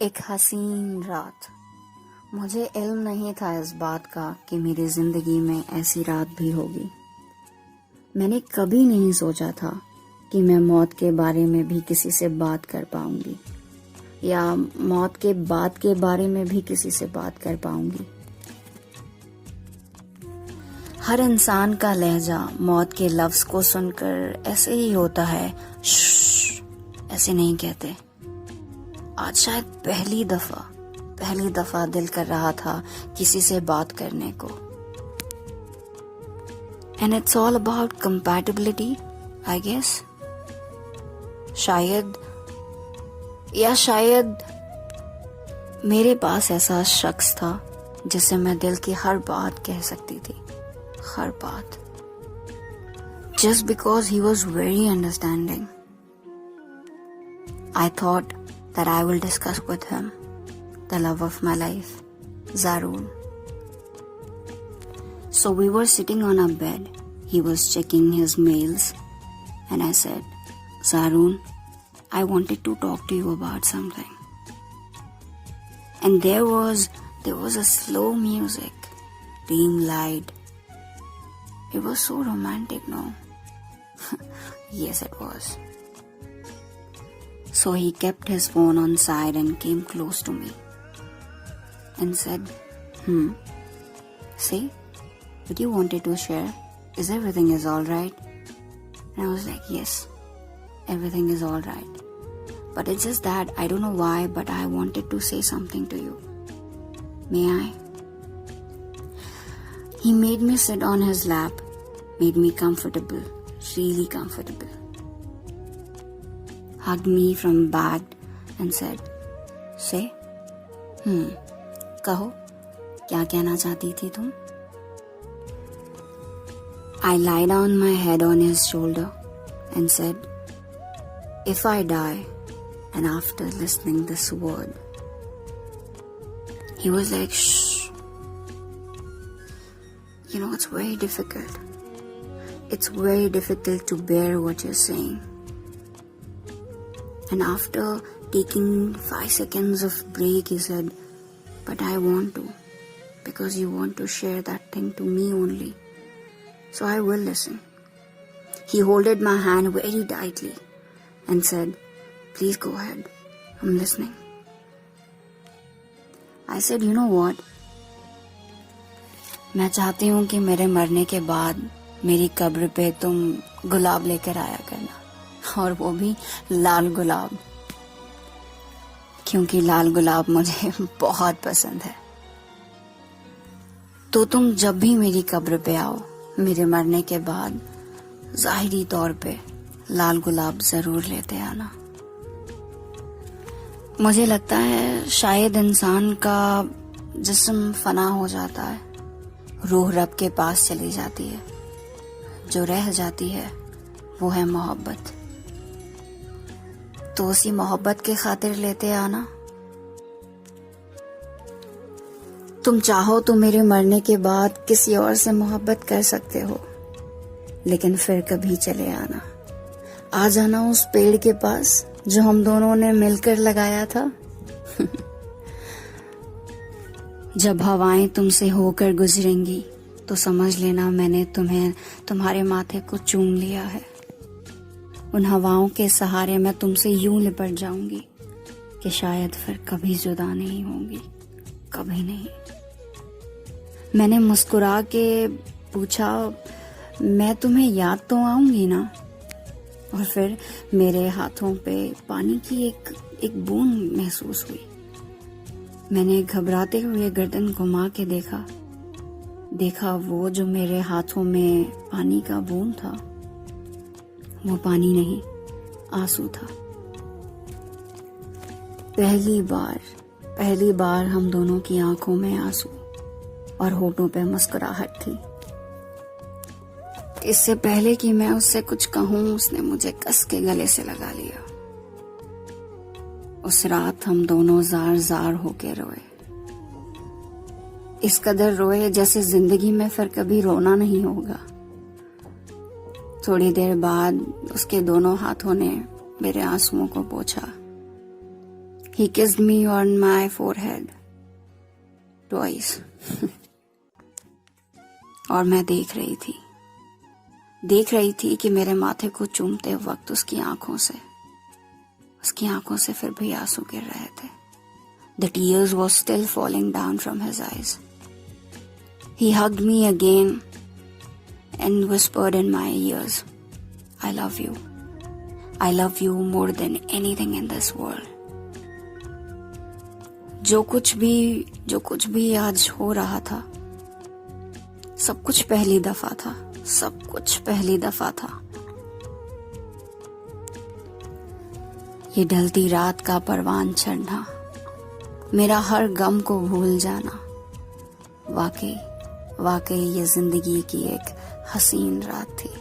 एक हसीन रात। मुझे इल्म नहीं था इस बात का कि मेरी जिंदगी में ऐसी रात भी होगी। मैंने कभी नहीं सोचा था कि मैं मौत के बारे में भी किसी से बात कर पाऊंगी या मौत के बाद के बारे में भी किसी से बात कर पाऊंगी। हर इंसान का लहजा मौत के लफ्ज को सुनकर ऐसे ही होता है, श्श, ऐसे नहीं कहते। आज शायद पहली दफा दिल कर रहा था किसी से बात करने को। And it's all about compatibility, I guess. शायद मेरे पास ऐसा शख्स था जिससे मैं दिल की हर बात कह सकती थी, हर बात, just because he was very understanding. I thought that I will discuss with him the love of my life, Zaroon. So we were sitting on a bed. He was checking his mails and I said, Zaroon, I wanted to talk to you about something. And there was a slow music being light. It was so romantic, no? Yes, it was. So he kept his phone on side and came close to me and said, say, what you wanted to share? Is everything is alright? And I was like, yes, everything is alright. But it's just that I don't know why, but I wanted to say something to you. May I? He made me sit on his lap, made me comfortable, really comfortable. Hugged me from back and said, say, कहो, क्या कहना चाहती थी तुम? I lied down my head on his shoulder and said, if I die, and after listening this word, he was like, shh. You know, it's very difficult. It's very difficult to bear what you're saying. And after taking 5 seconds of break, he said, but I want to, because you want to share that thing to me only. So I will listen. He holded my hand very tightly and said, please go ahead. I'm listening. I said, you know what? मैं चाहती हूँ कि मेरे मरने के बाद मेरी कब्र पे तुम गुलाब लेकर आया करना, और वो भी लाल गुलाब, क्योंकि लाल गुलाब मुझे बहुत पसंद है। तो तुम जब भी मेरी कब्र पे आओ मेरे मरने के बाद, जाहिरी तौर पे लाल गुलाब जरूर लेते आना। मुझे लगता है शायद इंसान का जिस्म फना हो जाता है, रूह रब के पास चली जाती है, जो रह जाती है वो है मोहब्बत। तो उसी मोहब्बत के खातिर लेते आना। तुम चाहो तो मेरे मरने के बाद किसी और से मोहब्बत कर सकते हो, लेकिन फिर कभी चले आना। आ जाना उस पेड़ के पास जो हम दोनों ने मिलकर लगाया था। जब हवाएं तुमसे होकर गुजरेंगी तो समझ लेना मैंने तुम्हें तुम्हारे माथे को चूम लिया है। उन हवाओं के सहारे मैं तुमसे यूं लिपट जाऊंगी कि शायद फिर कभी जुदा नहीं होंगी, कभी नहीं। मैंने मुस्कुरा के पूछा, मैं तुम्हें याद तो आऊंगी ना? और फिर मेरे हाथों पे पानी की एक बूंद महसूस हुई। मैंने घबराते हुए गर्दन घुमा के देखा वो जो मेरे हाथों में पानी का बूंद था, वो पानी नहीं, आंसू था। पहली बार हम दोनों की आंखों में आंसू और होठों पे मुस्कुराहट थी। इससे पहले कि मैं उससे कुछ कहूं, उसने मुझे कस के गले से लगा लिया। उस रात हम दोनों जार होके रोए, इस कदर रोए जैसे जिंदगी में फिर कभी रोना नहीं होगा। थोड़ी देर बाद उसके दोनों हाथों ने मेरे आंसुओं को पोंछा, He kissed me on my forehead twice. और मैं देख रही थी कि मेरे माथे को चूमते वक्त उसकी आंखों से फिर भी आंसू गिर रहे थे. The tears were still falling down from his eyes. He hugged me again and whispered in my ears, I love you. I love you more than anything in this world. जो कुछ भी आज हो रहा था, सब कुछ पहली दफा था. ये ढलती रात का परवान चढ़ना, मेरा हर गम को भूल जाना, वाकई ये जिंदगी की एक हसीन रात थी.